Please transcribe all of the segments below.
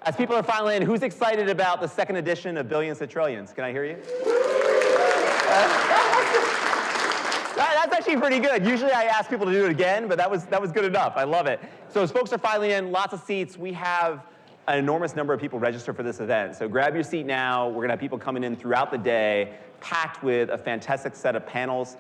As people are filing in, who's excited about the second edition of Billions to Trillions? Can I hear you? That's actually pretty good. Usually I ask people to do it again, but that was good enough. I love it. So as folks are filing in, lots of seats. We have an enormous number of people registered for this event. So grab your seat now. We're going to have people coming in throughout the day, packed with a fantastic set of panels.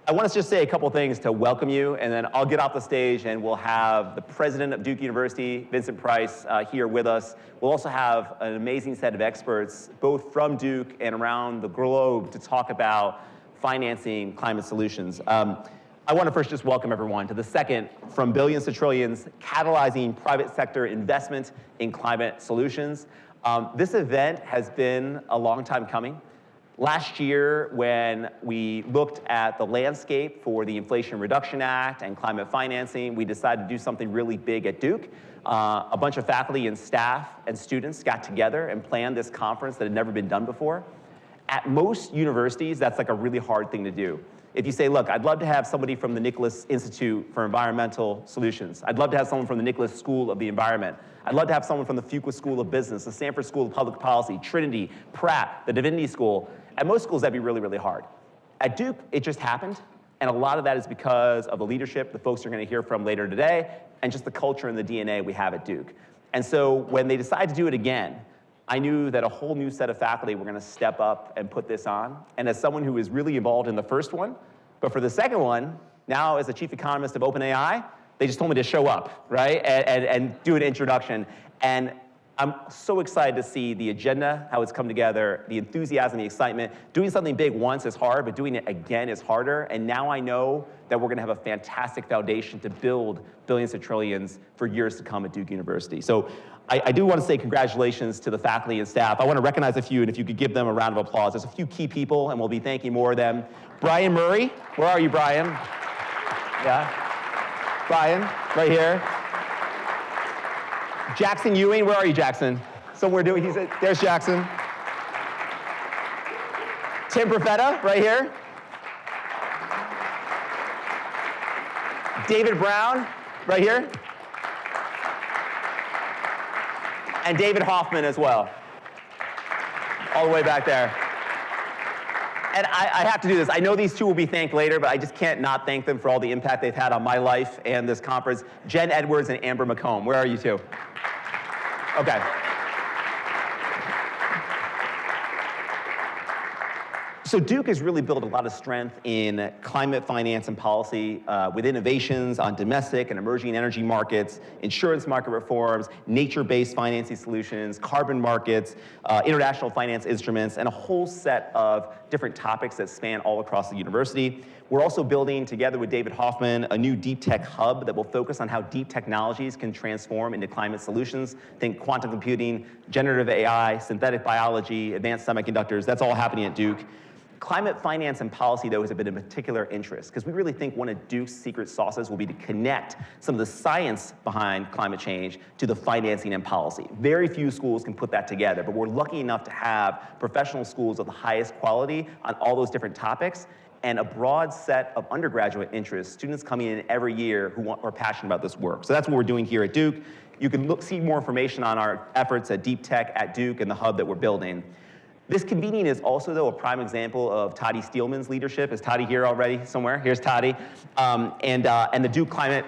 I want to just say a couple things to welcome you, and then I'll get off the stage and we'll have the president of Duke University, Vincent Price, here with us. We'll also have an amazing set of experts, both from Duke and around the globe, to talk about financing climate solutions. I want to first just welcome everyone to the second From Billions to Trillions, Catalyzing Private Sector Investment in Climate Solutions. This event has been a long time coming. Last year, when we looked at the landscape for the Inflation Reduction Act and climate financing, we decided to do something really big at Duke. A bunch of faculty and staff and students got together and planned this conference that had never been done before. At most universities, that's like a really hard thing to do. If you say, look, I'd love to have somebody from the Nicholas Institute for Environmental Solutions. I'd love to have someone from the Nicholas School of the Environment. I'd love to have someone from the Fuqua School of Business, the Stanford School of Public Policy, Trinity, Pratt, the Divinity School. At most schools, that'd be really, really hard. At Duke, it just happened. And a lot of that is because of the leadership, the folks you're going to hear from later today, and just the culture and the DNA we have at Duke. And so when they decided to do it again, I knew that a whole new set of faculty were going to step up and put this on. And as someone who was really involved in the first one, but for the second one, now as the chief economist of OpenAI, they just told me to show up, right, and do an introduction. And I'm so excited to see the agenda, how it's come together, the enthusiasm, the excitement. Doing something big once is hard, but doing it again is harder. And now I know that we're going to have a fantastic foundation to build billions to trillions for years to come at Duke University. So I do want to say congratulations to the faculty and staff. I want to recognize a few, and if you could give them a round of applause. There's a few key people, and we'll be thanking more of them. Brian Murray, where are you, Brian? Yeah, Brian, right here. Jackson Ewing, where are you, Jackson? Somewhere doing, there's Jackson. Tim Profeta, right here. David Brown, right here. And David Hoffman as well, all the way back there. And I have to do this. I know these two will be thanked later, but I just can't not thank them for all the impact they've had on my life and this conference. Jen Edwards and Amber McComb, where are you two? Okay. So Duke has really built a lot of strength in climate finance and policy with innovations on domestic and emerging energy markets, insurance market reforms, nature-based financing solutions, carbon markets, international finance instruments, and a whole set of different topics that span all across the university. We're also building, together with David Hoffman, a new deep tech hub that will focus on how deep technologies can transform into climate solutions. Think quantum computing, generative AI, synthetic biology, advanced semiconductors. That's all happening at Duke. Climate finance and policy, though, has been of particular interest, because we really think one of Duke's secret sauces will be to connect some of the science behind climate change to the financing and policy. Very few schools can put that together, but we're lucky enough to have professional schools of the highest quality on all those different topics, and a broad set of undergraduate interests, students coming in every year who are passionate about this work. So that's what we're doing here at Duke. You can see more information on our efforts at Deep Tech at Duke and the hub that we're building. This convening is also, though, a prime example of Toddy Steelman's leadership. Is Toddy here already somewhere? Here's Toddy, and the Duke Climate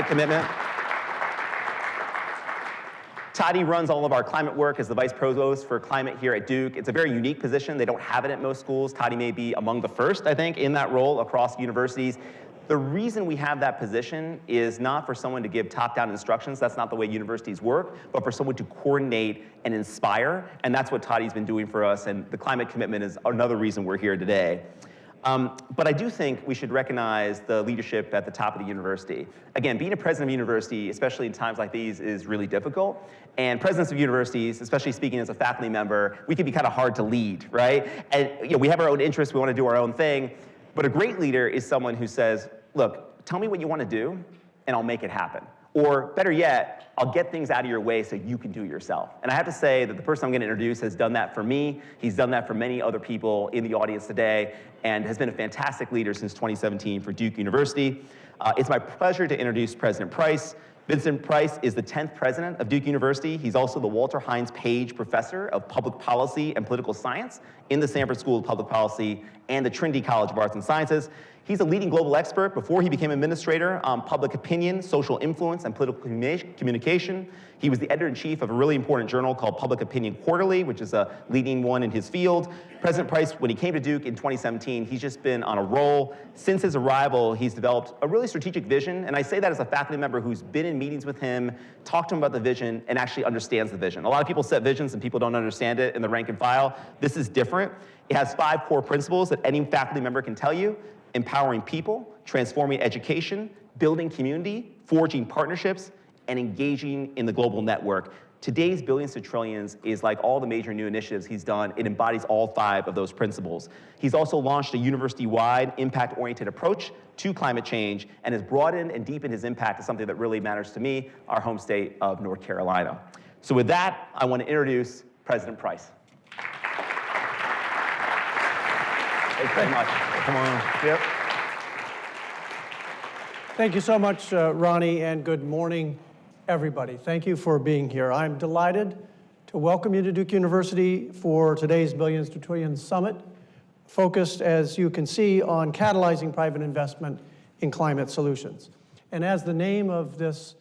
Commitment. Toddy runs all of our climate work as the vice provost for climate here at Duke. It's a very unique position. They don't have it at most schools. Toddy may be among the first, I think, in that role across universities. The reason we have that position is not for someone to give top-down instructions. That's not the way universities work, but for someone to coordinate and inspire, and that's what Toddy's been doing for us, and the climate commitment is another reason we're here today. But I do think we should recognize the leadership at the top of the university. Again, being a president of a university, especially in times like these, is really difficult. And presidents of universities, especially speaking as a faculty member, we can be kind of hard to lead, right? And we have our own interests, we want to do our own thing. But a great leader is someone who says, look, tell me what you want to do, and I'll make it happen. Or better yet, I'll get things out of your way so you can do it yourself. And I have to say that the person I'm going to introduce has done that for me. He's done that for many other people in the audience today, and has been a fantastic leader since 2017 for Duke University. It's my pleasure to introduce President Price. Vincent Price is the 10th president of Duke University. He's also the Walter Hines Page Professor of Public Policy and Political Science in the Stanford School of Public Policy and the Trinity College of Arts and Sciences. He's a leading global expert before he became administrator on public opinion, social influence, and political communication. He was the editor-in-chief of a really important journal called Public Opinion Quarterly, which is a leading one in his field. President Price, when he came to Duke in 2017, he's just been on a roll. Since his arrival, he's developed a really strategic vision, and I say that as a faculty member who's been in meetings with him, talked to him about the vision, and actually understands the vision. A lot of people set visions and people don't understand it in the rank and file. This is different. It has 5 core principles that any faculty member can tell you: empowering people, transforming education, building community, forging partnerships, and engaging in the global network. Today's Billions to Trillions is like all the major new initiatives he's done. It embodies all 5 of those principles. He's also launched a university-wide impact-oriented approach to climate change and has broadened and deepened his impact to something that really matters to me, our home state of North Carolina. So with that, I want to introduce President Price. Thanks very much. Come on. Yep. Thank you so much, Ronnie, and good morning, everybody. Thank you for being here. I'm delighted to welcome you to Duke University for today's Billions to Trillions Summit, focused, as you can see, on catalyzing private investment in climate solutions. And as the name of this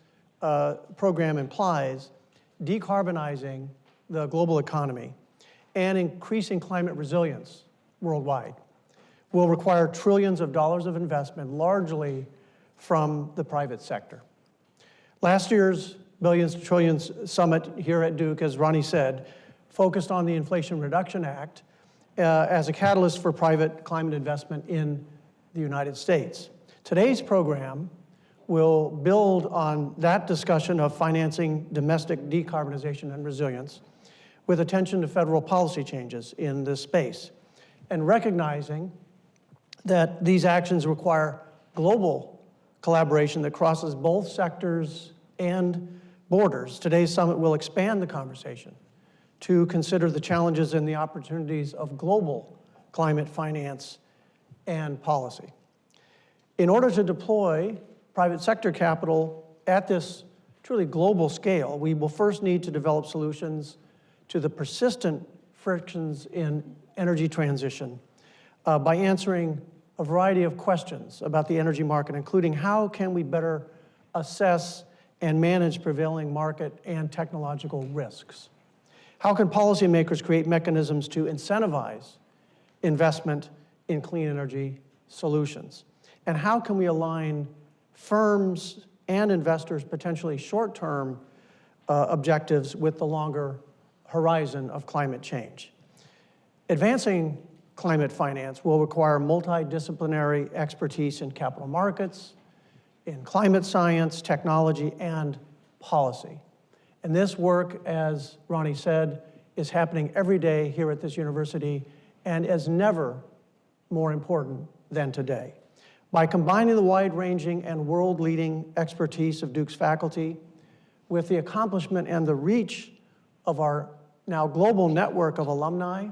program implies, decarbonizing the global economy and increasing climate resilience worldwide will require trillions of dollars of investment, largely from the private sector. Last year's Billions to Trillions Summit here at Duke, as Ronnie said, focused on the Inflation Reduction Act as a catalyst for private climate investment in the United States. Today's program will build on that discussion of financing domestic decarbonization and resilience with attention to federal policy changes in this space, and recognizing that these actions require global collaboration that crosses both sectors and borders. Today's summit will expand the conversation to consider the challenges and the opportunities of global climate finance and policy. In order to deploy private sector capital at this truly global scale, we will first need to develop solutions to the persistent frictions in energy transition by answering a variety of questions about the energy market, including how can we better assess and manage prevailing market and technological risks? How can policymakers create mechanisms to incentivize investment in clean energy solutions? And how can we align firms and investors' potentially short-term objectives with the longer horizon of climate change? Advancing climate finance will require multidisciplinary expertise in capital markets, in climate science, technology, and policy. And this work, as Ronnie said, is happening every day here at this university and is never more important than today. By combining the wide-ranging and world-leading expertise of Duke's faculty with the accomplishment and the reach of our now global network of alumni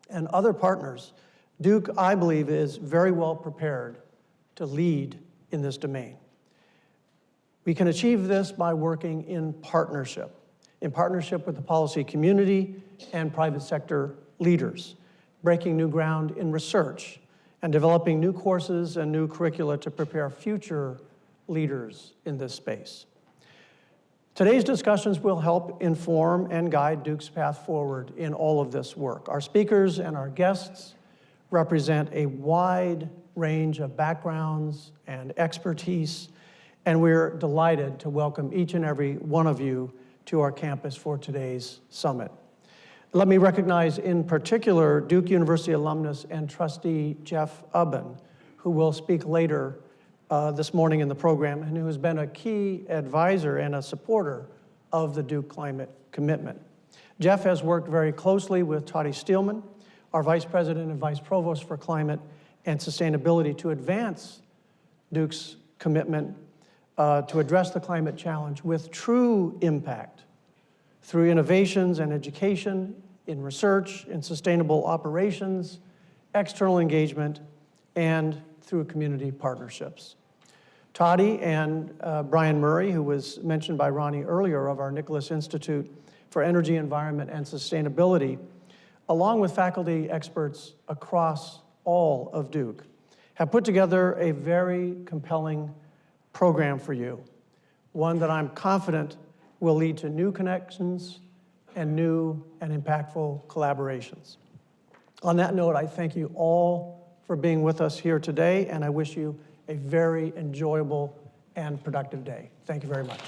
and other partners, Duke, I believe, is very well prepared to lead in this domain. We can achieve this by working in partnership with the policy community and private sector leaders, breaking new ground in research, and developing new courses and new curricula to prepare future leaders in this space. Today's discussions will help inform and guide Duke's path forward in all of this work. Our speakers and our guests represent a wide range of backgrounds and expertise, and we're delighted to welcome each and every one of you to our campus for today's summit. Let me recognize in particular Duke University alumnus and trustee Jeff Ubben, who will speak later this morning in the program, and who has been a key advisor and a supporter of the Duke Climate Commitment. Jeff has worked very closely with Toddy Steelman, our Vice President and Vice Provost for Climate and Sustainability, to advance Duke's commitment to address the climate challenge with true impact through innovations and education, in research, in sustainable operations, external engagement, and through community partnerships. Toddy and Brian Murray, who was mentioned by Ronnie earlier, of our Nicholas Institute for Energy, Environment, and Sustainability, along with faculty experts across all of Duke, have put together a very compelling program for you, one that I'm confident will lead to new connections and new and impactful collaborations. On that note, I thank you all for being with us here today, and I wish you a very enjoyable and productive day. Thank you very much.